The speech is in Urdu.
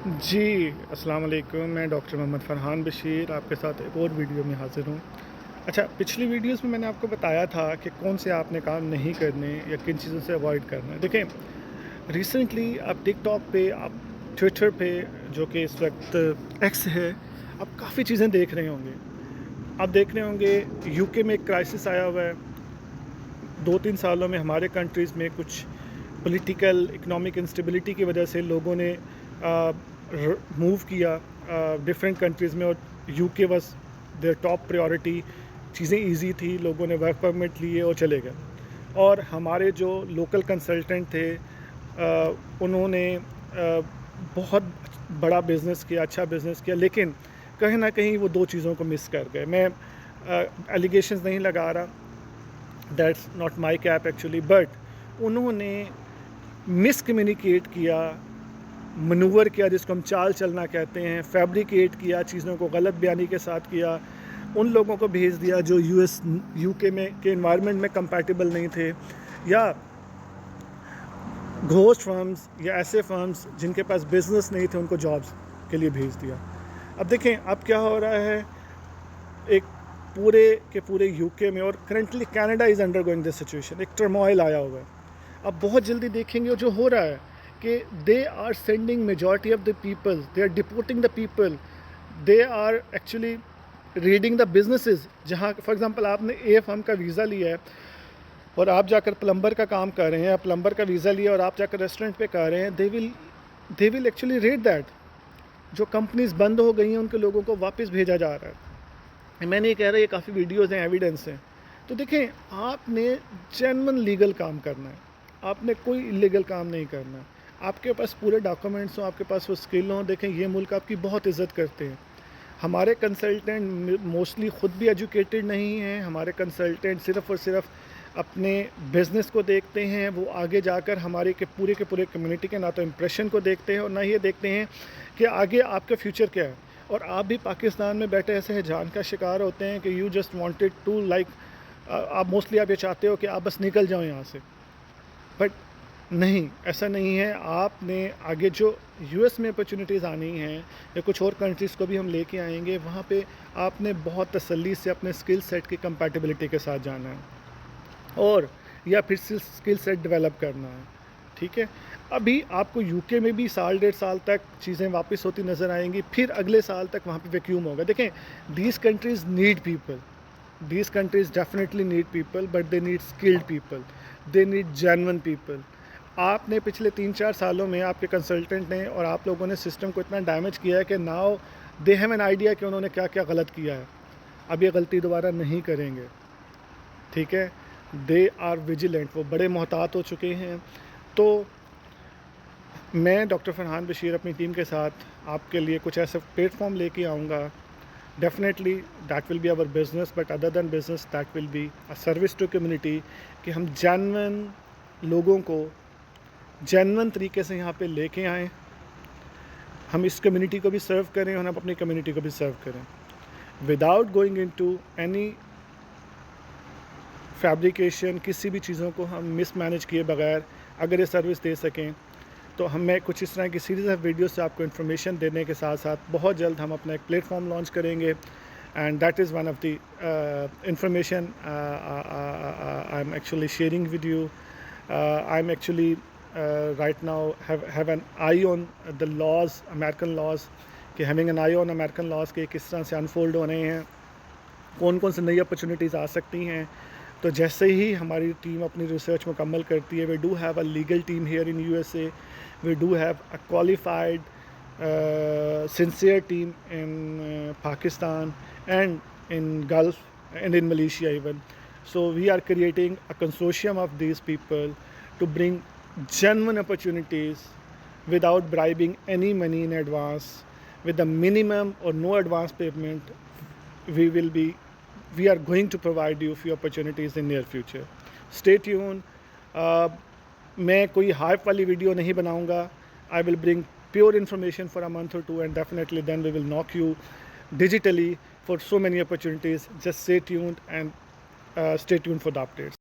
جی السلام علیکم، میں ڈاکٹر محمد فرحان بشیر آپ کے ساتھ ایک اور ویڈیو میں حاضر ہوں۔ اچھا، پچھلی ویڈیوز میں میں نے آپ کو بتایا تھا کہ کون سے آپ نے کام نہیں کرنے یا کن چیزوں سے اوائڈ کرنا ہے۔ دیکھیں، ریسنٹلی آپ ٹک ٹاک پہ، آپ ٹویٹر پہ، جو کہ اس وقت ایکس ہے، آپ کافی چیزیں دیکھ رہے ہوں گے۔ آپ دیکھ رہے ہوں گے یو کے میں ایک کرائسس آیا ہوا ہے۔ 2-3 سالوں میں ہمارے کنٹریز میں کچھ پولیٹیکل اکنامک انسٹیبلٹی کی وجہ سے لوگوں نے موو کیا ڈفرینٹ کنٹریز میں، اور یو کے واز دیئر ٹاپ پریورٹی۔ چیزیں ایزی تھی، لوگوں نے ورک پرمٹ لیے اور چلے گئے۔ اور ہمارے جو لوکل کنسلٹنٹ تھے انہوں نے بہت بڑا بزنس کیا، اچھا بزنس کیا، لیکن کہیں نہ کہیں وہ 2 چیزوں کو مس کر گئے۔ میں ایلیگیشنز نہیں لگا رہا، that's not my cap actually, but انہوں نے مس کمیونیکیٹ کیا، منور کیا، جس کو ہم چال چلنا کہتے ہیں، فیبریکیٹ کیا، چیزوں کو غلط بیانی کے ساتھ کیا، ان لوگوں کو بھیج دیا جو یو کے میں کے انوائرمنٹ میں کمپیٹیبل نہیں تھے، یا گھوسٹ فرمز یا ایسے فرمز جن کے پاس بزنس نہیں تھے ان کو جابز کے لیے بھیج دیا۔ اب دیکھیں اب کیا ہو رہا ہے، ایک پورے کے پورے یو کے میں، اور currently Canada is under going this situation, ایک ٹرموائل آیا ہوا ہے۔ اب بہت جلدی دیکھیں گے جو ہو رہا ہے کہ they are sending majority of the people, they are deporting the people, they are actually raiding the businesses. جہاں فار ایگزامپل آپ نے اے فرم کا ویزا لیا ہے اور آپ جا کر پلمبر کا کام کر رہے ہیں، پلمبر کا ویزا لیا اور آپ جا کر ریسٹورنٹ پہ کر رہے ہیں، دے ول ایکچولی ریڈ دیٹ۔ جو کمپنیز بند ہو گئی ہیں ان کے لوگوں کو واپس بھیجا جا رہا ہے۔ میں نہیں کہہ رہا، یہ کافی ویڈیوز ہیں، ایویڈنس ہیں۔ تو دیکھیں، آپ نے جینون لیگل کام کرنا ہے، آپ نے کوئی انلیگل کام نہیں کرنا ہے۔ آپ کے پاس پورے ڈاکومنٹس ہوں، آپ کے پاس وہ اسکل ہوں۔ دیکھیں، یہ ملک آپ کی بہت عزت کرتے ہیں۔ ہمارے کنسلٹنٹ موسٹلی خود بھی ایجوکیٹڈ نہیں ہیں، ہمارے کنسلٹنٹ صرف اور صرف اپنے بزنس کو دیکھتے ہیں، وہ آگے جا کر ہمارے کے پورے کمیونٹی کے نہ تو امپریشن کو دیکھتے ہیں اور نہ یہ دیکھتے ہیں کہ آگے آپ کا فیوچر کیا ہے۔ اور آپ بھی پاکستان میں بیٹھے ایسے جان کا شکار ہوتے ہیں کہ you just wanted to like, آپ موسٹلی آپ یہ چاہتے ہو کہ آپ بس نکل جاؤ یہاں سے، بٹ نہیں، ایسا نہیں ہے۔ آپ نے آگے جو یو ایس میں اپرچونیٹیز آنی ہیں یا کچھ اور کنٹریز کو بھی ہم لے کے آئیں گے، وہاں پہ آپ نے بہت تسلی سے اپنے اسکل سیٹ کی کمپیٹیبلٹی کے ساتھ جانا ہے، اور یا پھر اسکل سیٹ ڈیولپ کرنا ہے، ٹھیک ہے۔ ابھی آپ کو یو کے میں بھی 1.5 سال تک چیزیں واپس ہوتی نظر آئیں گی، پھر اگلے سال تک وہاں پہ ویکیوم ہوگا۔ دیکھیں، these countries need people, these countries definitely need people, but they need skilled people, they need genuine people. آپ نے پچھلے 3-4 سالوں میں آپ کے کنسلٹنٹ نے اور آپ لوگوں نے سسٹم کو اتنا ڈیمیج کیا ہے کہ now they have an idea کہ انہوں نے کیا کیا غلط کیا ہے۔ اب یہ غلطی دوبارہ نہیں کریں گے، ٹھیک ہے۔ دے آر ویجیلنٹ، وہ بڑے محتاط ہو چکے ہیں۔ تو میں ڈاکٹر فرحان بشیر اپنی ٹیم کے ساتھ آپ کے لیے کچھ ایسا پلیٹ فارم لے کے آؤں گا۔ Definitely that will be our business, but other than business that will be a service to community, کہ ہم جینون لوگوں کو جینون طریقے سے یہاں پہ لے کے آئیں، ہم اس کمیونٹی کو بھی سرو کریں اور ہم اپنی کمیونٹی کو بھی سرو کریں، without going into any fabrication. کسی بھی چیزوں کو ہم مس مینیج کیے بغیر اگر یہ سروس دے سکیں تو ہمیں کچھ اس طرح کی سیریز آف ویڈیوز سے آپ کو انفارمیشن دینے کے ساتھ ساتھ بہت جلد ہم اپنا ایک پلیٹ فارم لانچ کریں گے، and that is one of the information I am actually sharing with you. I am actually right now have an eye on the laws, American laws, کہ having an eye on American laws کہ کس طرح سے انفولڈ ہو رہے ہیں، کون کون سے نئی اپرچونیٹیز آ سکتی ہیں۔ تو جیسے ہی ہماری ٹیم اپنی ریسرچ مکمل کرتی ہے، we do have a legal team here in U S A, we do have a qualified sincere team in Pakistan and in Gulf and in Malaysia even. So we are creating a consortium of these people to bring genuine opportunities without bribing any money in advance, with the minimum or no advance payment. We are going to provide you few opportunities in near future. Stay tuned. میں کوئی ہائپ والی ویڈیو نہیں بناؤں گا. I will bring pure information for a month or two, and definitely then we will knock you digitally for so many opportunities. Just stay tuned and stay tuned for the updates.